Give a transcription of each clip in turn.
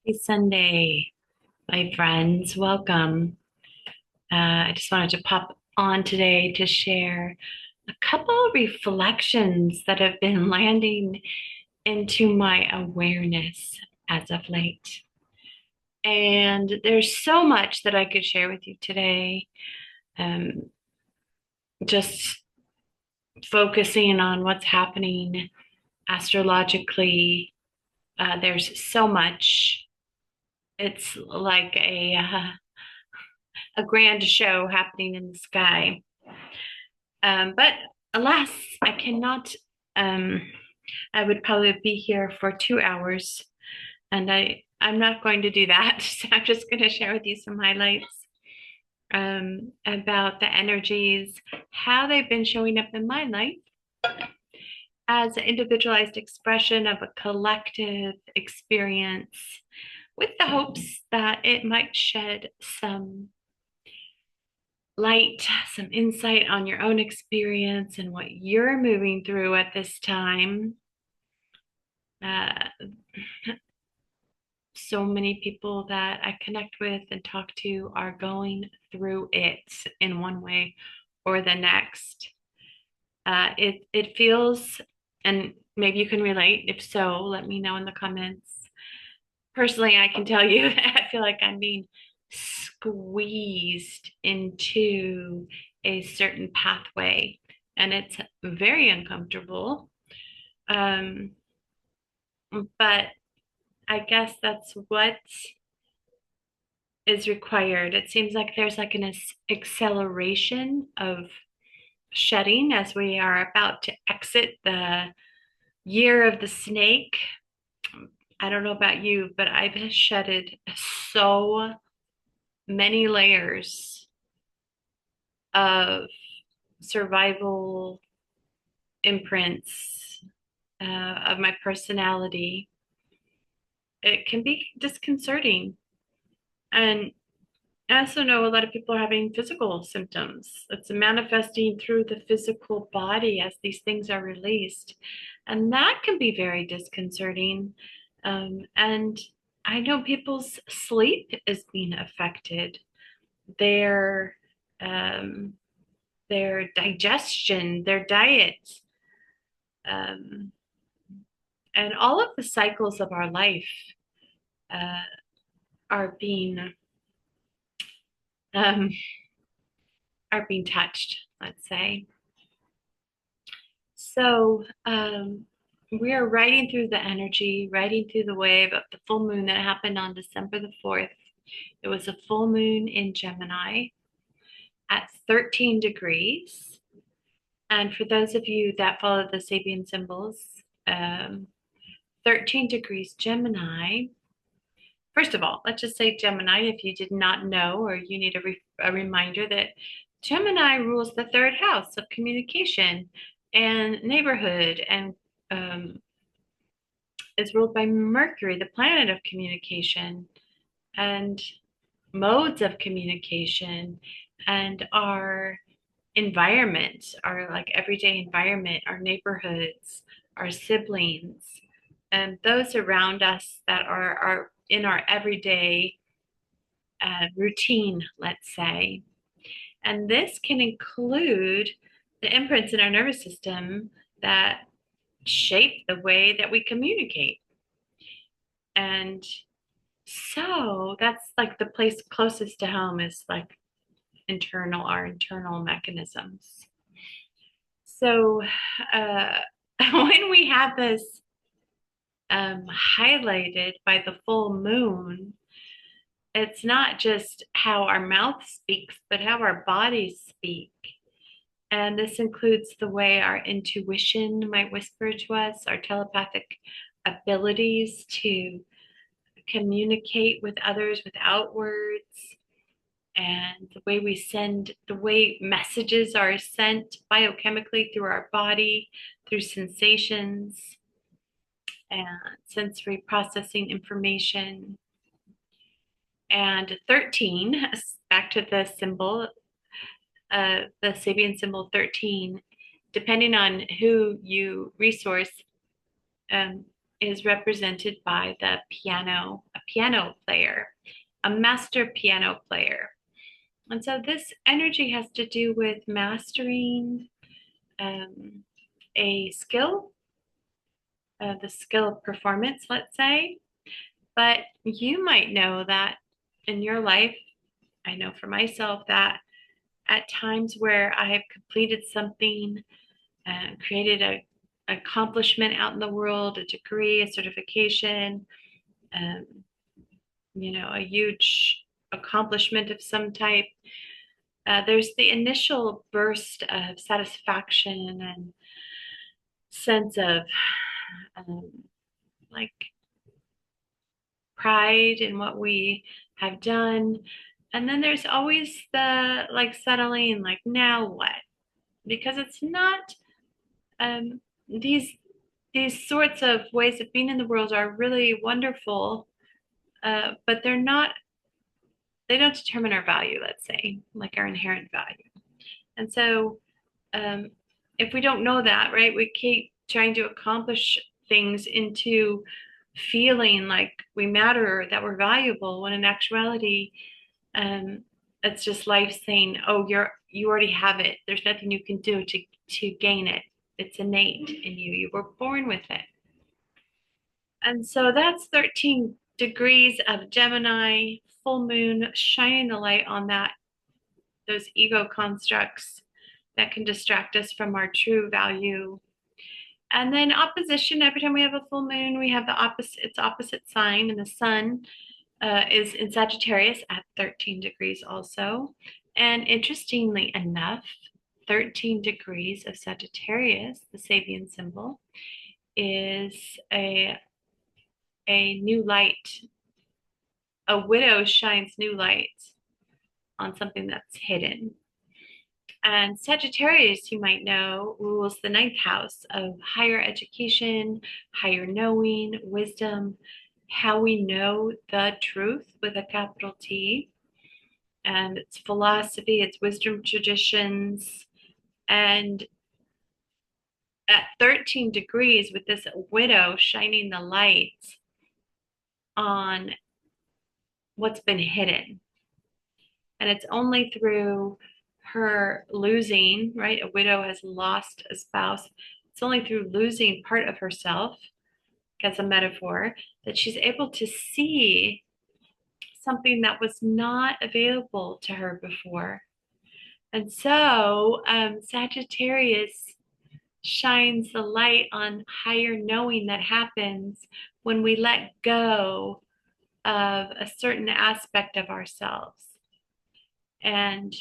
Happy Sunday, my friends. Welcome. I just wanted to pop on today to share a couple of reflections that have been landing into my awareness as of late. And there's so much that I could share with you today. Um, just focusing on what's happening astrologically. There's so much. It's like a grand show happening in the sky. But alas, I cannot. Um, I would probably be here for 2 hours, and I'm not going to do that. So I'm just going to share with you some highlights about the energies, how they've been showing up in my life as an individualized expression of a collective experience, with the hopes that it might shed some light, some insight on your own experience and what you're moving through at this time. Uh, so many people that I connect with and talk to are going through it in one way or the next. It feels, and maybe you can relate. If so, let me know in the comments. Personally, I can tell you, I feel like I'm being squeezed into a certain pathway, and it's very uncomfortable. Um, but I guess that's what is required. It seems like there's like an acceleration of shedding as we are about to exit the year of the snake. I don't know about you, but I've shedded so many layers of survival imprints of my personality. It can be disconcerting. And I also know a lot of people are having physical symptoms. It's manifesting through the physical body as these things are released. And that can be very disconcerting. And I know people's sleep is being affected. Their um, their digestion, their diet, um, and all of the cycles of our life uh, are being um, are being touched, let's say. So we are riding through the energy, riding through the wave of the full moon that happened on December the 4th. It was a full moon in Gemini at 13 degrees. And for those of you that follow the Sabian symbols, 13 degrees Gemini. First of all, let's just say Gemini, if you did not know, or you need a reminder that Gemini rules the third house of communication and neighborhood, and um, is ruled by Mercury, the planet of communication and modes of communication, and our environment, our like everyday environment, our neighborhoods, our siblings, and those around us that are in our everyday routine, let's say. And this can include the imprints in our nervous system that shape the way that we communicate. And so that's like the place closest to home is like our internal mechanisms. So uh, when we have this highlighted by the full moon, it's not just how our mouth speaks, but how our bodies speak. And this includes the way our intuition might whisper to us, our telepathic abilities to communicate with others without words, and the way messages are sent biochemically through our body, through sensations and sensory processing information. And 13, back to the symbol, the Sabian symbol 13, depending on who you resource, is represented by the piano, a piano player, a master piano player. And so this energy has to do with mastering um, a skill, the skill of performance, let's say. But you might know that in your life, I know for myself that at times where I have completed something, created a accomplishment out in the world, a degree, a certification, um, a huge accomplishment of some type. There's the initial burst of satisfaction and sense of um, like pride in what we have done. And then there's always the like settling, like, now what? Because it's not um, these these sorts of ways of being in the world are really wonderful, but they don't determine our value, let's say, like our inherent value. And so um, if we don't know that, right, we keep trying to accomplish things into feeling like we matter, that we're valuable, when in actuality, um, it's just life saying, "Oh, you already have it. There's nothing you can do to gain it. It's innate in you. You were born with it." And so that's 13 degrees of Gemini, full moon, shining the light on those ego constructs that can distract us from our true value. And then opposition, every time we have a full moon, we have its opposite sign, and the sun is in Sagittarius at 13 degrees also. And interestingly enough, 13 degrees of Sagittarius, the Sabian symbol, is a new light. A widow shines new light on something that's hidden. And Sagittarius, you might know, rules the ninth house of higher education, higher knowing, wisdom, how we know the truth with a capital T, and it's philosophy, it's wisdom traditions. And at 13 degrees, with this widow shining the light on what's been hidden. And it's only through her losing, right? A widow has lost a spouse. It's only through losing part of herself, as a metaphor, that she's able to see something that was not available to her before. And so Sagittarius shines the light on higher knowing that happens when we let go of a certain aspect of ourselves. And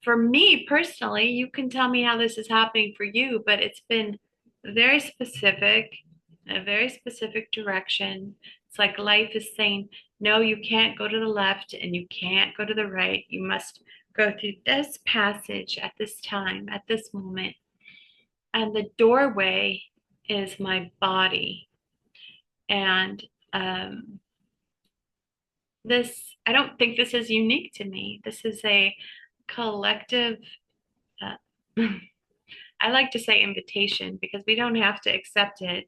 for me personally, you can tell me how this is happening for you, but it's been very specific, a very specific direction. It's like life is saying, no, you can't go to the left and you can't go to the right. You must go through this passage at this time, at this moment. And the doorway is my body. And I don't think this is unique to me. This is a collective, uh, I like to say invitation because we don't have to accept it,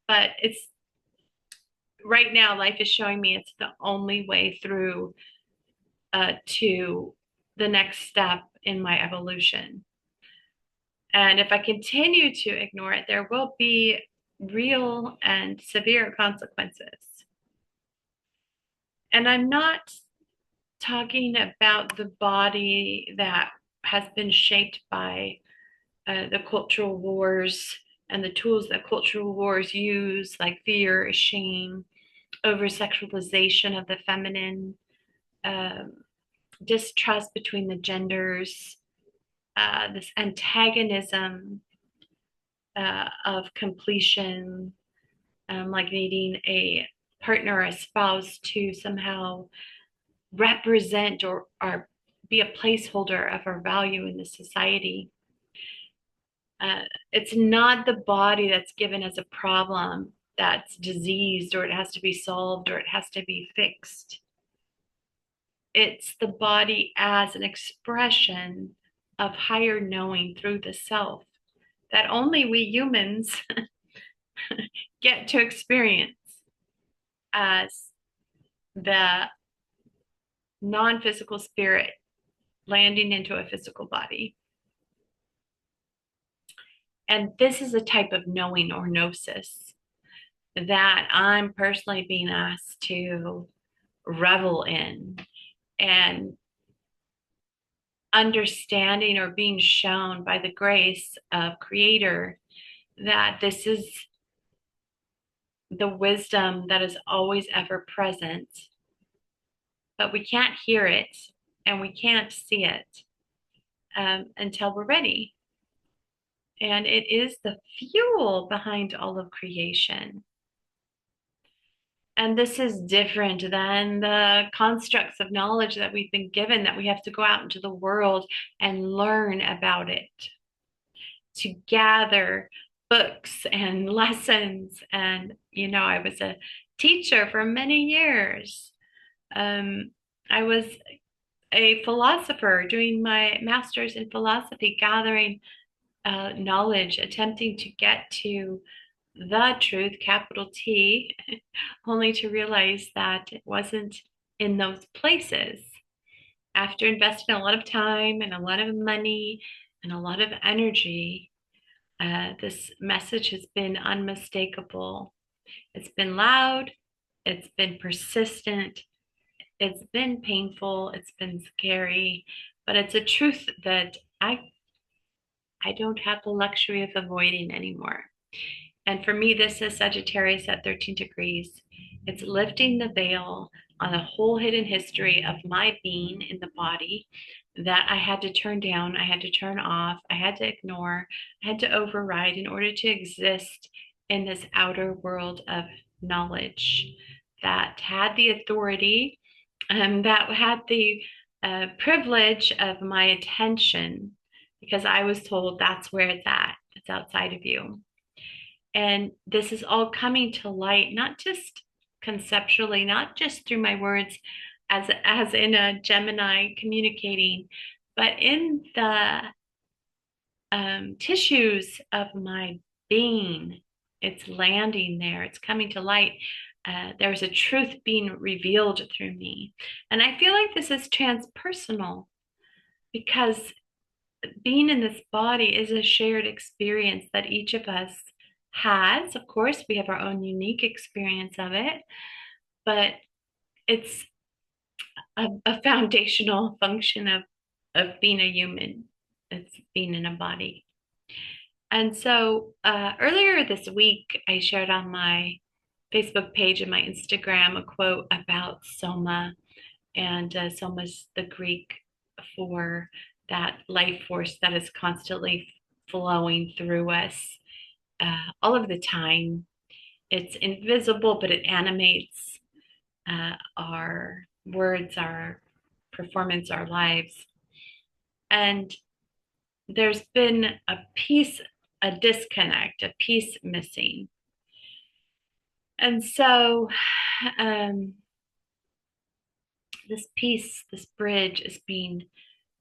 but it's right now, life is showing me it's the only way through to the next step in my evolution. And if I continue to ignore it, there will be real and severe consequences. And I'm not talking about the body that has been shaped by the cultural wars and the tools that cultural wars use, like fear, shame, over sexualization of the feminine, um, distrust between the genders, this antagonism of completion, like needing a partner, a spouse to somehow represent or be a placeholder of our value in the society. It's not the body that's given as a problem that's diseased, or it has to be solved, or it has to be fixed. It's the body as an expression of higher knowing through the self that only we humans get to experience as the non-physical spirit landing into a physical body. And this is a type of knowing or gnosis that I'm personally being asked to revel in, and understanding or being shown by the grace of Creator that this is the wisdom that is always ever present, but we can't hear it and we can't see it until we're ready. And it is the fuel behind all of creation. And this is different than the constructs of knowledge that we've been given, that we have to go out into the world and learn about it, to gather books and lessons. And, I was a teacher for many years. I was a philosopher doing my master's in philosophy, gathering knowledge, attempting to get to the truth, capital T, only to realize that it wasn't in those places. After investing a lot of time and a lot of money and a lot of energy, this message has been unmistakable. It's been loud, it's been persistent, it's been painful, it's been scary, but it's a truth that I don't have the luxury of avoiding anymore. And for me, this is Sagittarius at 13 degrees. It's lifting the veil on the whole hidden history of my being in the body that I had to turn down, I had to turn off, I had to ignore, I had to override in order to exist in this outer world of knowledge that had the authority, that had the privilege of my attention, because I was told that's where it's at, it's outside of you. And this is all coming to light, not just conceptually, not just through my words as in a Gemini communicating, but in the tissues of my being. It's landing there, it's coming to light. There's a truth being revealed through me. And I feel like this is transpersonal, because being in this body is a shared experience that each of us has. Of course, we have our own unique experience of it, but it's a foundational function of being a human. It's being in a body. And so earlier this week, I shared on my Facebook page and my Instagram a quote about Soma. And Soma's the Greek for that life force that is constantly flowing through us all of the time. It's invisible, but it animates our words, our performance, our lives. And there's been a disconnect, a piece missing. And so this piece, this bridge is being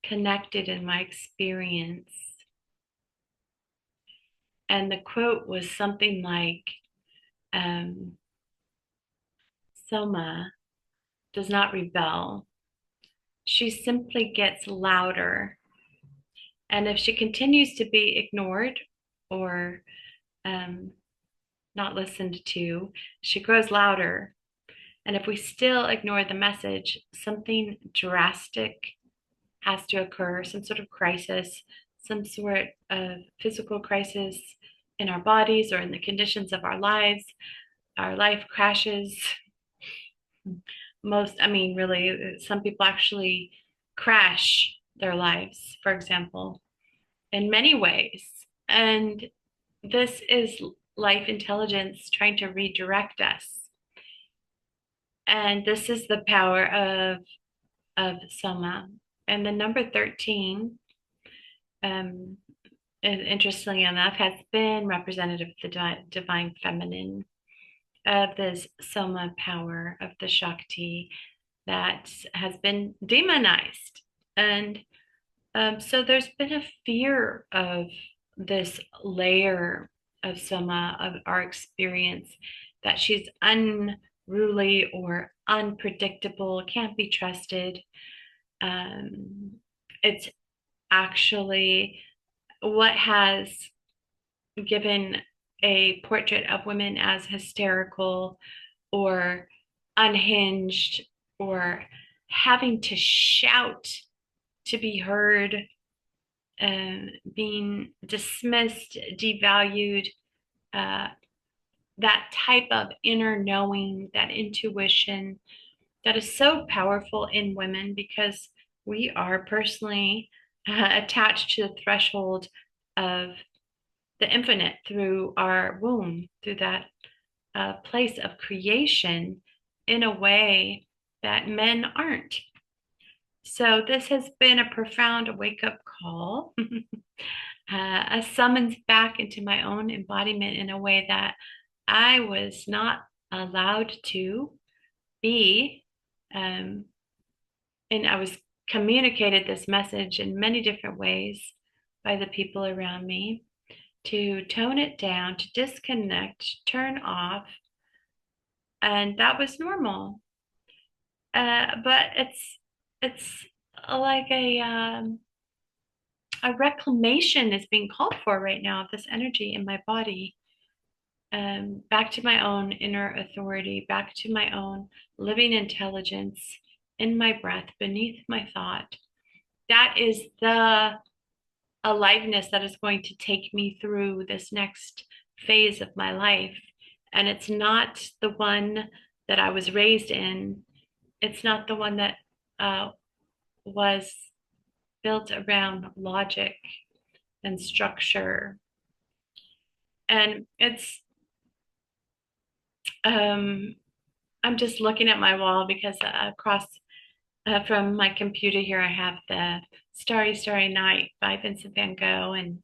connected in my experience. And the quote was something like, Soma does not rebel. She simply gets louder. And if she continues to be ignored or not listened to, she grows louder. And if we still ignore the message, something drastic has to occur, some sort of crisis, some sort of physical crisis in our bodies or in the conditions of our lives. Our life crashes. Really, some people actually crash their lives, for example, in many ways. And this is life intelligence trying to redirect us. And this is the power of Soma. And the number 13, interestingly enough, has been representative of the divine feminine, of this Soma power, of the Shakti that has been demonized. And so there's been a fear of this layer of Soma, of our experience, that she's unruly or unpredictable, can't be trusted. It's actually what has given a portrait of women as hysterical or unhinged or having to shout to be heard, being dismissed, devalued, uh, that type of inner knowing, that intuition that is so powerful in women because we are personally attached to the threshold of the infinite through our womb, through that place of creation in a way that men aren't. So, this has been a profound wake up call, a summons back into my own embodiment in a way that I was not allowed to be. Um, and I was communicated this message in many different ways by the people around me to tone it down, to disconnect, turn off, and that was normal. But it's like a reclamation is being called for right now of this energy in my body. Back to my own inner authority, back to my own living intelligence in my breath, beneath my thought. That is the aliveness that is going to take me through this next phase of my life. And it's not the one that I was raised in. It's not the one that was built around logic and structure. And it's, I'm just looking at my wall because across from my computer here, I have the Starry, Starry Night by Vincent van Gogh. And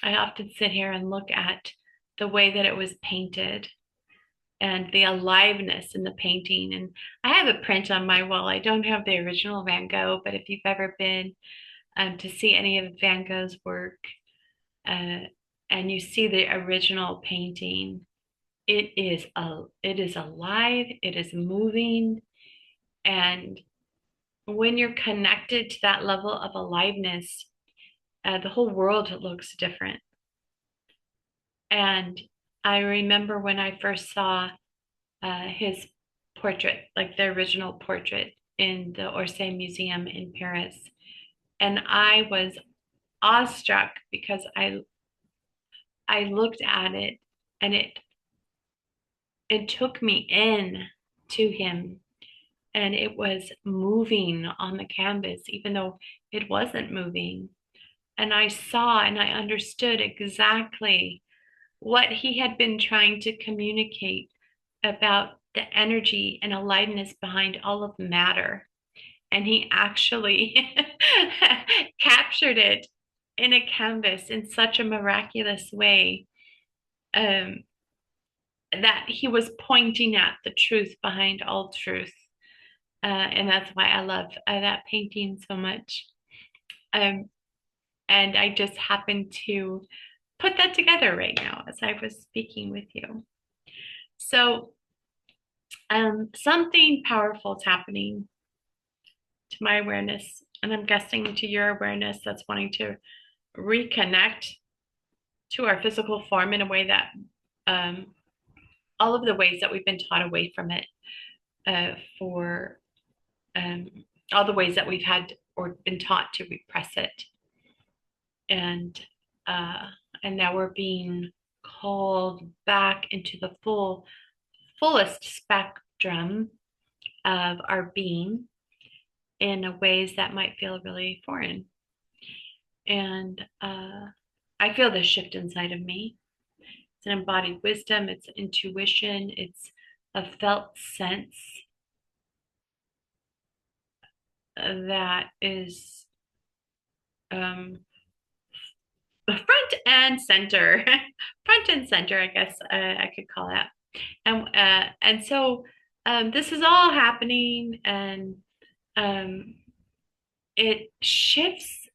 I often sit here and look at the way that it was painted and the aliveness in the painting. And I have a print on my wall. I don't have the original Van Gogh, but if you've ever been to see any of Van Gogh's work uh, and you see the original painting, it is alive, it is moving, and when you're connected to that level of aliveness, the whole world looks different. And I remember when I first saw his portrait, like the original portrait in the Orsay Museum in Paris. And I was awestruck because I looked at it and it took me in to him, and it was moving on the canvas even though it wasn't moving. And I saw and I understood exactly what he had been trying to communicate about the energy and aliveness behind all of matter. And he actually captured it in a canvas in such a miraculous way, um, that he was pointing at the truth behind all truth. And that's why I love that painting so much. Um, and I just happened to put that together right now as I was speaking with you. So, something powerful is happening to my awareness, and I'm guessing to your awareness that's wanting to reconnect to our physical form in a way that all of the ways that we've been taught away from it for um, all the ways that we've had or been taught to repress it. And now we're being called back into the fullest spectrum of our being in ways that might feel really foreign. And I feel this shift inside of me. It's an embodied wisdom, it's intuition, it's a felt sense that is front and center, front and center, I guess I could call that. And so this is all happening, and it shifts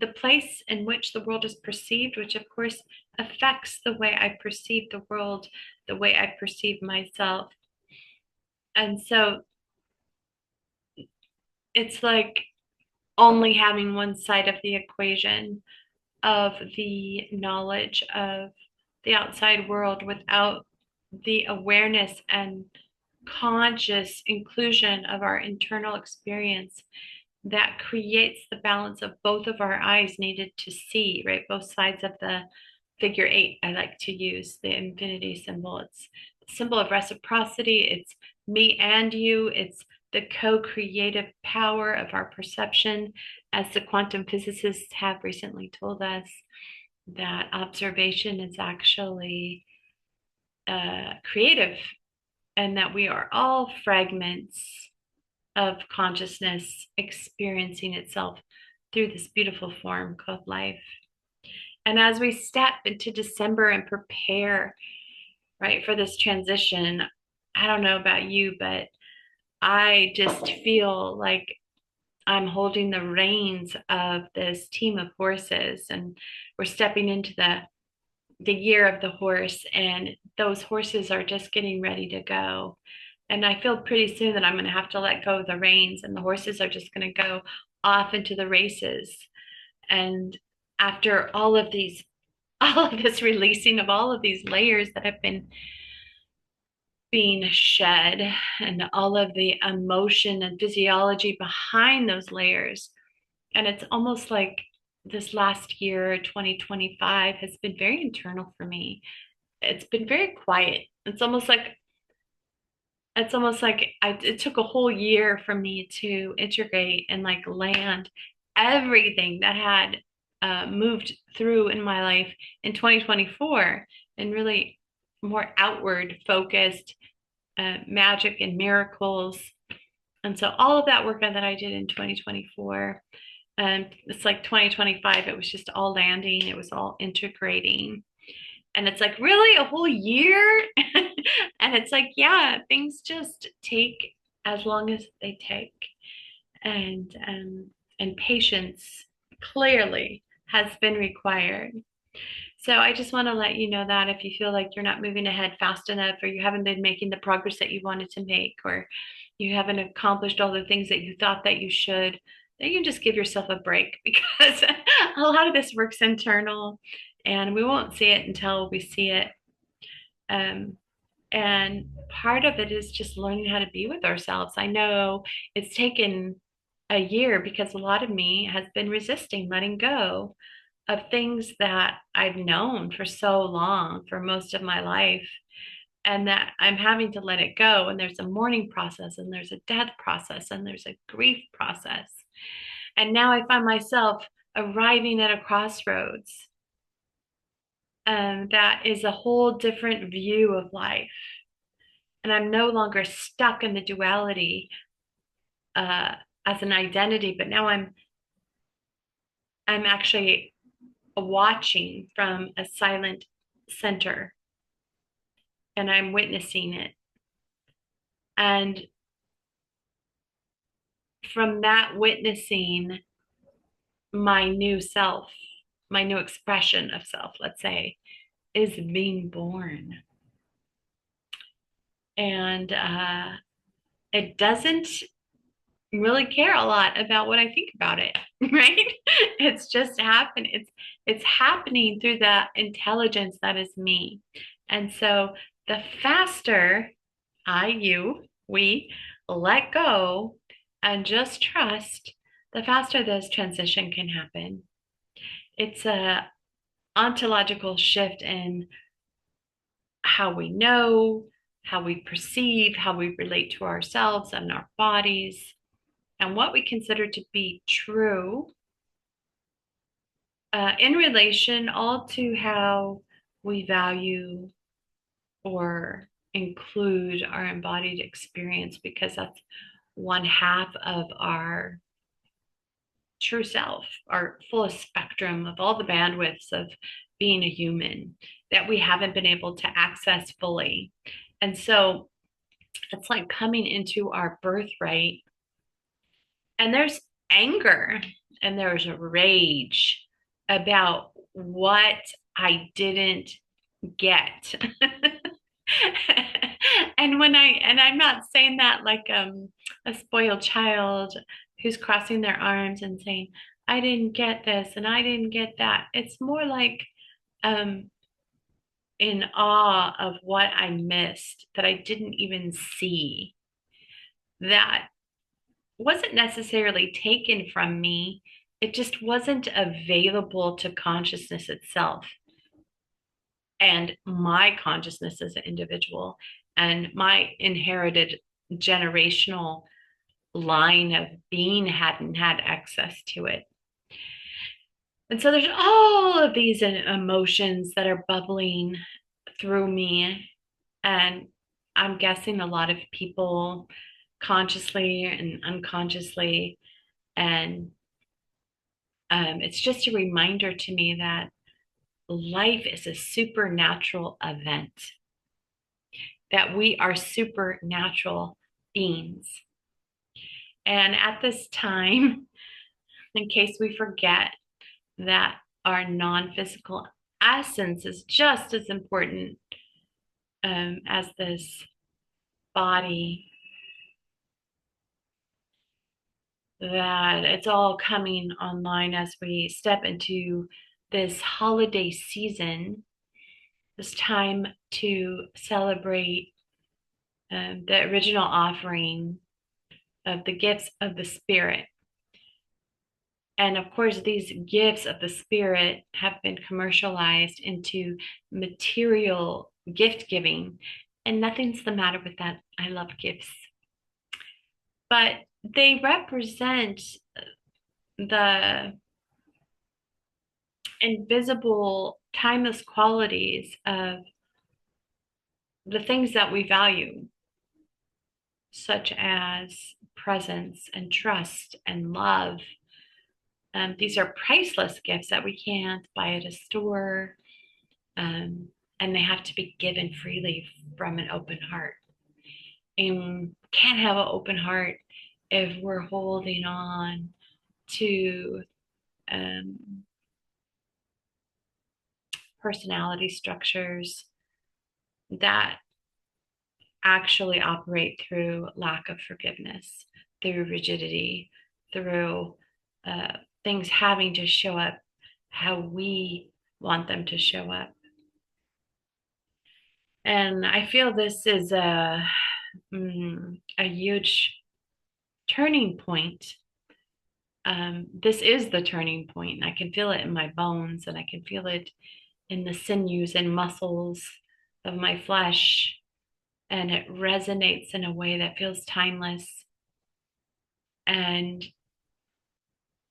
the place in which the world is perceived, which of course affects the way I perceive the world, the way I perceive myself. And so it's like only having one side of the equation of the knowledge of the outside world without the awareness and conscious inclusion of our internal experience that creates the balance of both of our eyes needed to see, right? Both sides of the figure eight, I like to use the infinity symbol. It's the symbol of reciprocity. It's me and you. It's the co-creative power of our perception, as the quantum physicists have recently told us, that observation is actually creative, and that we are all fragments of consciousness experiencing itself through this beautiful form called life. And as we step into December and prepare, right, for this transition, I don't know about you, but I just feel like I'm holding the reins of this team of horses, and we're stepping into the year of the horse, and those horses are just getting ready to go. And I feel pretty soon that I'm going to have to let go of the reins, and the horses are just going to go off into the races. And after all of this releasing of all of these layers that have been being shed, and all of the emotion and physiology behind those layers. And it's almost like this last year, 2025, has been very internal for me. It's been very quiet. It took a whole year for me to integrate and like land everything that had moved through in my life in 2024, and really more outward focused magic and miracles. And so all of that work that I did in 2024, it's like 2025, it was just all landing, it was all integrating. And it's like, really, a whole year? And it's like, yeah, things just take as long as they take. And patience clearly has been required. So I just want to let you know that if you feel like you're not moving ahead fast enough, or you haven't been making the progress that you wanted to make, or you haven't accomplished all the things that you thought that you should, then you can just give yourself a break, because a lot of this work's internal, and we won't see it until we see it. Um, and part of it is just learning how to be with ourselves. I know it's taken a year, because a lot of me has been resisting letting go of things that I've known for so long, for most of my life, and that I'm having to let it go. And there's a mourning process, and there's a death process, and there's a grief process. And now I find myself arriving at a crossroads. That is a whole different view of life. And I'm no longer stuck in the duality uh, as an identity, but now I'm actually watching from a silent center, and I'm witnessing it. And from that witnessing, my new self, my new expression of self, let's say, is being born. And it doesn't really care a lot about what I think about it, right? It's just happening. It's happening through the intelligence that is me. And so the faster we let go and just trust, the faster this transition can happen. It's a ontological shift in how we know, how we perceive, how we relate to ourselves and our bodies, and what we consider to be true in relation all to how we value or include our embodied experience, because that's one half of our true self, our fullest spectrum of all the bandwidths of being a human that we haven't been able to access fully. And so it's like coming into our birthright, and there's anger and there was a rage about what I didn't get. And I'm not saying that like a spoiled child who's crossing their arms and saying, I didn't get this and I didn't get that. It's more like um in awe of what I missed that I didn't even see, that wasn't necessarily taken from me. It just wasn't available to consciousness itself and my consciousness as an individual and my inherited generational line of being hadn't had access to it. And so there's all of these emotions that are bubbling through me. And I'm guessing a lot of people consciously and unconsciously. And it's just a reminder to me that life is a supernatural event, that we are supernatural beings. And at this time, in case we forget that our non physical essence is just as important as this body, that it's all coming online as we step into this holiday season, this time to celebrate the original offering of the gifts of the Spirit. And of course, these gifts of the Spirit have been commercialized into material gift giving, and nothing's the matter with that. I love gifts. But they represent the invisible, timeless qualities of the things that we value, such as presence and trust and love. These are priceless gifts that we can't buy at a store, and they have to be given freely from an open heart. And can't have an open heart if we're holding on to personality structures that actually operate through lack of forgiveness, through rigidity, through things having to show up how we want them to show up. And I feel this is a huge turning point. This is the turning point. I can feel it in my bones, and I can feel it in the sinews and muscles of my flesh. And it resonates in a way that feels timeless. And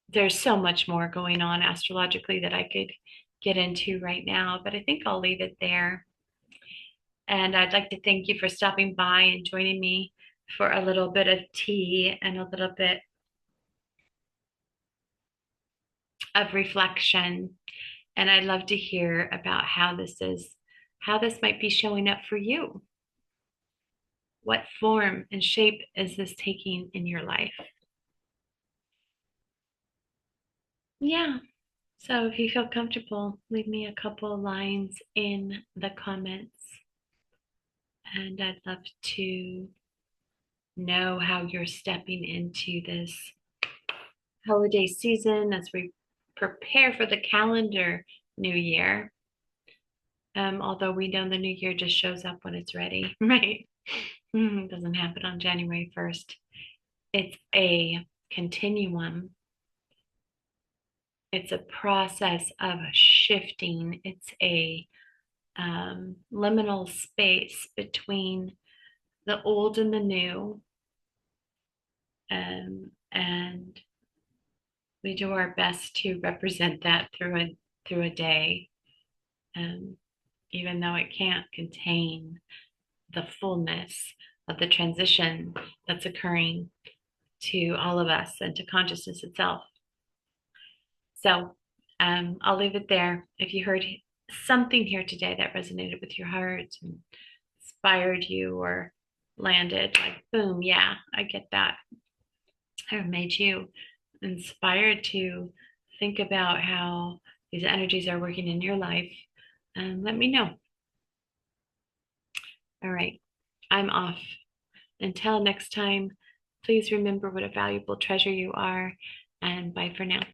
there's so much more going on astrologically that I could get into right now, but I think I'll leave it there. And I'd like to thank you for stopping by and joining me for a little bit of tea and a little bit of reflection. And I'd love to hear about how this might be showing up for you. What form and shape is this taking in your life? Yeah. So if you feel comfortable, leave me a couple lines in the comments. And I'd love to know how you're stepping into this holiday season as we prepare for the calendar new year. Although we know the new year just shows up when it's ready, right? It doesn't happen on January 1st. It's a continuum. It's a process of shifting. It's a liminal space between the old and the new. And we do our best to represent that through a day, even though it can't contain the fullness of the transition that's occurring to all of us and to consciousness itself. So I'll leave it there. If you heard something here today that resonated with your heart and inspired you or landed like, boom, yeah, I get that, or made you inspired to think about how these energies are working in your life, let me know. All right, I'm off. Until next time, please remember what a valuable treasure you are, and bye for now.